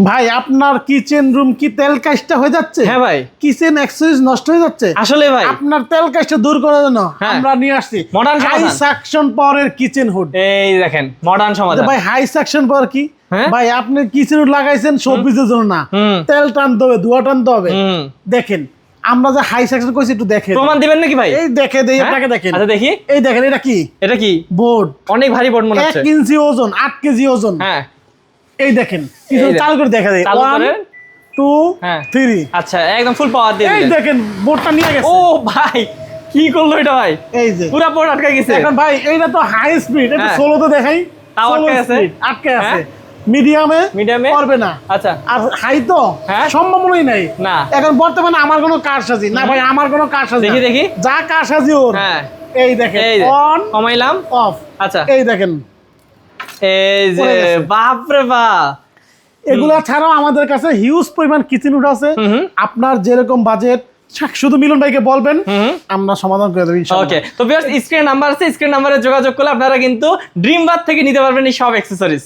ভাই আপনার kitchen room কি তেল কাজটা হয়ে যাচ্ছে? হ্যাঁ ভাই। কিচেন অ্যাক্সেসরিজ নষ্ট হয়ে যাচ্ছে আসলে ভাই আপনার তেল কাজটা দূর করার জন্য আমরা নিয়ে আসছি মডার্ন হাই সাকশন পাওয়ারের কিচেন হুড। এই দেখেন মডার্ন সমাধান। ভাই হাই সাকশন পাওয়ার কি ভাই? আপনি কিচেন হুড লাগাইছেন শোপিসের জন্য না, তেল টানতে হবে, ধোঁয়া টানতে হবে। দেখেন আমরা যে হাই সেকশন কইছি একটু দেখেন, প্রমাণ দিবেন নাকি ভাই? এই দেখে দেই, আপনাকে দেখেন। আচ্ছা দেখি। এই দেখেন এটা কি? এটা কি বোর্ড? অনেক ভারী বোর্ড মনে হচ্ছে। 1 ইঞ্চি ওজন, 8 কেজি ওজন। হ্যাঁ এই দেখেন কিছু চালু করে দেখা দেই। 1 2 3। আচ্ছা একদম ফুল পাওয়ার দিয়ে এই দেখেন বোর্ডটা নিয়ে গেছে। ও ভাই কি করলো এটা ভাই? এই যে পুরো বোর্ড আটকে গেছে। এখন ভাই এইটা তো হাই স্পিড, এটা সোলোতে দেখাই। তাও আটকে আছে, আটকে আছে। মিডিয়ামে করবে না। আচ্ছা আর হাই তো সম্ভাবনাই নাই না। এখন বর্তমানে আমার কোনো কারসাজি না ভাই, আমার কোনো কারসাজি দেখি দেখি যা কারসাজি ওর। এই দেখেন অন কমাইলাম অফ। আচ্ছা এই দেখেন, এই যে বাপ রে বাপ। এগুলা ছাড়াও আমাদের কাছে হিউজ পরিমাণ কিচেন হুড আছে। আপনার যেরকম বাজেট শুধু মিলন ভাইকে বলবেন, আমরা সমাধান করে দেব ইনশাআল্লাহ। ওকে, তো ভিউয়ার্স স্ক্রিনে নাম্বার আছে, স্ক্রিন নাম্বারে যোগাযোগ করলে আপনারা কিন্তু ড্রিম বাথ থেকে নিতে পারবেন এই সব অ্যাকসেসরিজ।